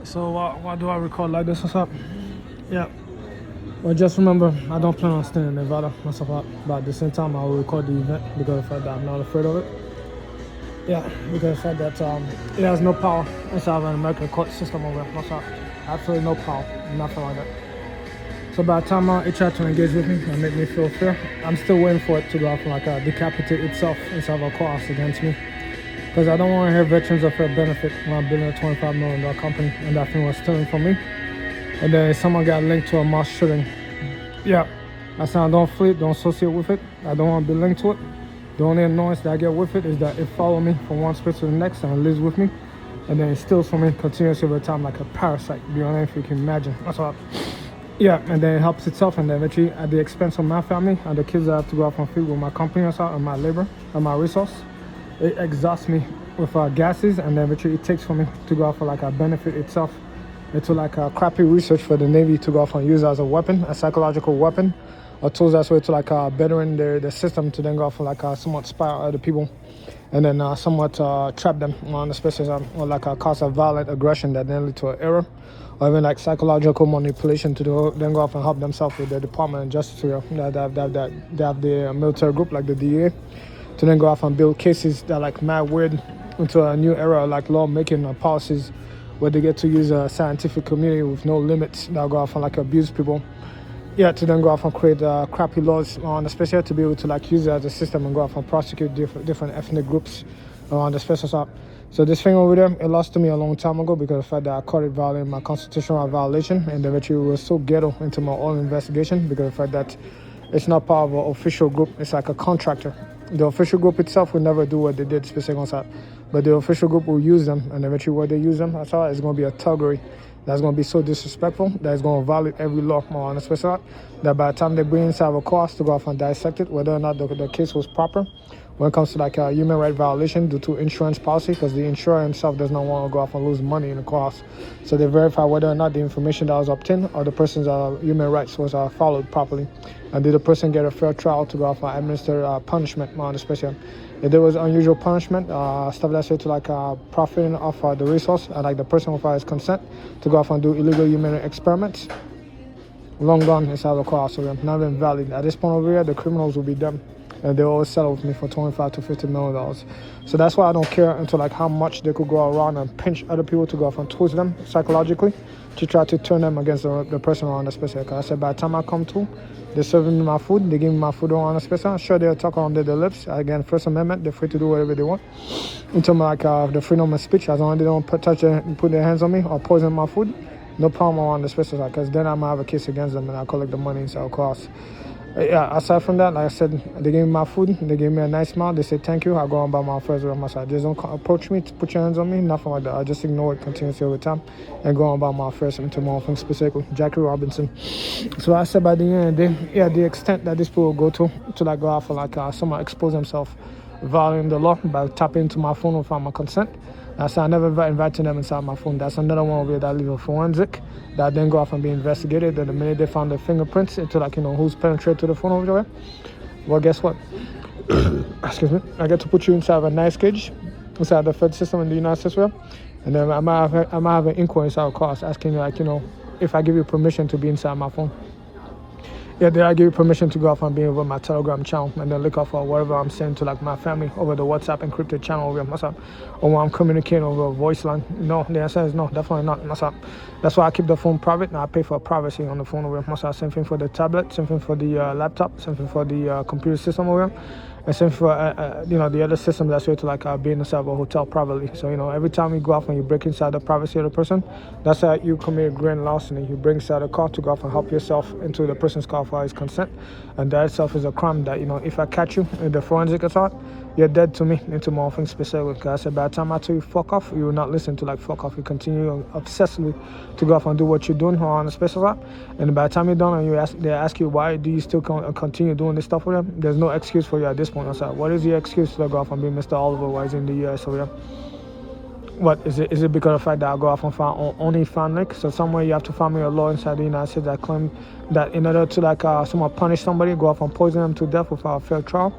So why do I record like this? What's up? Yeah. Well, just remember, I don't plan on staying in Nevada. What's up? But at the same time, I will record the event because of the fact that I'm not afraid of it. Yeah, because of the fact that it has no power inside of an American court system over there. What's up? Absolutely no power. Nothing like that. So by the time it tried to engage with me and make me feel fair, I'm still waiting for it to go off and decapitate itself inside of a courthouse against me. Because I don't want to hear Veterans Affairs benefit when I'm building a $25 million company and that thing was stealing from me. And then someone got linked to a mass shooting. Yeah, I said I don't flee, don't associate with it. I don't want to be linked to it. The only annoyance that I get with it is that it follows me from one space to the next and it lives with me. And then it steals from me continuously over time like a parasite. Beyond anything you can imagine. That's all. Yeah, and then it helps itself, and then eventually at the expense of my family and the kids that I have to go off and feed with my company and my labor and my resource. It exhausts me with gases, and then eventually it takes from me to go off for like a benefit itself into like a crappy research for the Navy to go off and use as a weapon, a psychological weapon, or tools that's way to like bettering the system to then go off and like somewhat spy out other people, and then somewhat trap them on the spaces or like a cause of violent aggression that then lead to an error, or even like psychological manipulation to then go off and help themselves with the Department of Justice that have the military group like the DEA to then go off and build cases that like mad weird into a new era like lawmaking policies where they get to use a scientific community with no limits that go off and like abuse people. Yeah, to then go off and create crappy laws on the special to be able to like use it as a system and go off and prosecute different ethnic groups on the special side. So this thing over there, it lost to me a long time ago because of the fact that I caught it violating my constitutional violation, and eventually it was so ghetto into my own investigation because of the fact that it's not part of an official group, it's like a contractor. The official group itself will never do what they did specifically on site, but the official group will use them, and eventually where they use them, that's all, it's going to be a thuggery that's going to be so disrespectful that it's going to violate every law on the special side, that by the time they bring inside of a course to go off and dissect it, whether or not the case was proper, when it comes to like a human right violation due to insurance policy, because the insurer himself does not want to go off and lose money in the course. So they verify whether or not the information that was obtained or the person's human rights was followed properly. And did the person get a fair trial to go off and administer punishment on the special? If there was unusual punishment, stuff that's to like profiting off the resource and like the person without his consent to go off and do illegal human experiments, long gone inside the course, so not even valid. At this point over here, the criminals will be done. And they always settle with me for $25 to $50 million. So that's why I don't care into like how much they could go around and pinch other people to go off and twist them psychologically to try to turn them against the person on the special. Because I said by the time I come to, they're serving me my food, they give me my food on the special. Sure, they'll talk under their lips. Again, First Amendment, they're free to do whatever they want. In terms of like the freedom of speech, as long as they don't put their hands on me or poison my food, no problem on the special, because then I'm going to have a case against them and I'll collect the money inside of course. Yeah, aside from that, like I said, they gave me my food, they gave me a nice smile, they said thank you, I'll go on by my affairs with my side. Just don't approach me, to put your hands on me, nothing like that. I just ignore it continuously over time and go on by my affairs into my own thing, specifically Jackie Robinson. So I said by the end of the day, yeah, the extent that this people will go to like go out for like someone expose themselves violating the law by tapping into my phone without my consent. I said I never invited them inside my phone. That's another one over here that leave a forensic that then go off and be investigated. Then the minute they found the fingerprints into like, who's penetrated to the phone over there, well, guess what? Excuse me. I get to put you inside of a nice cage inside the Fed system in the United States, and then I might have an inquiry inside of course asking you like, if I give you permission to be inside my phone. Yeah, then I give you permission to go off and be over my Telegram channel and then look out for whatever I'm saying to like my family over the WhatsApp encrypted channel over WhatsApp, or when I'm communicating over a voice line. No, the answer is no, definitely not WhatsApp. That's why I keep the phone private and I pay for privacy on the phone over WhatsApp. Same thing for the tablet, same thing for the laptop, same thing for the computer system over here. And same for the other system that's here to like being inside of a hotel privately. So every time you go off and you break inside the privacy of the person, that's how you commit grand larceny. You bring inside a car to go off and help yourself into the person's car without his consent, and that itself is a crime. That if I catch you in the forensic assault, you're dead to me into my things specific. Because I said by the time I tell you fuck off, you will not listen to like fuck off. You continue obsessively to go off and do what you're doing on the special side, and by the time you're done and they ask you why do you still continue doing this stuff with them, there's no excuse for you at this point. What is your excuse to go off and be Mr. Oliver while he's in the US over here? What is it? Is it because of the fact that I go off and find only fan link? So somewhere you have to find me a law inside the United States that claim that in order to like someone punish somebody, go off and poison them to death without a fair trial,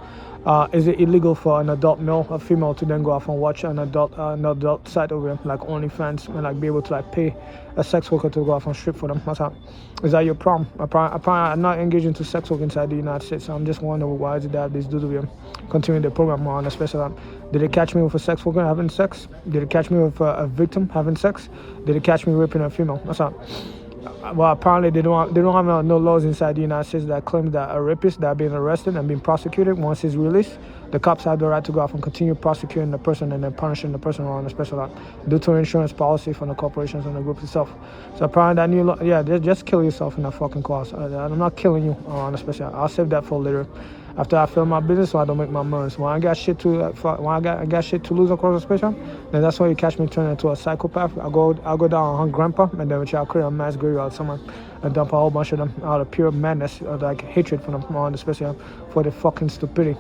Is it illegal for an adult male or female to then go off and watch an adult site over here, like OnlyFans, and like be able to like pay a sex worker to go off and strip for them? What's up? Is that your problem? Apparently, I'm not engaging to sex work inside the United States. So I'm just wondering why is it that these dudes over here continue the program on a special? Did they catch me with a sex worker having sex? Did they catch me with a victim having sex? Did they catch me raping a female? What's up? Well, apparently they don't have no laws inside the United States that claim that a rapist that being arrested and being prosecuted, once he's released, the cops have the right to go off and continue prosecuting the person and then punishing the person on a special lot due to insurance policy from the corporations and the group itself. So apparently that new law, yeah, just kill yourself in that fucking clause. I'm not killing you on a special. I'll save that for later. After I film my business, so I don't make my money. When I got shit to I got shit to lose across the spectrum, then that's why you catch me turning into a psychopath. I go down on grandpa, and then I'll create a mass graveyard somewhere and dump a whole bunch of them out of pure madness, or like hatred for them on the spectrum for the fucking stupidity.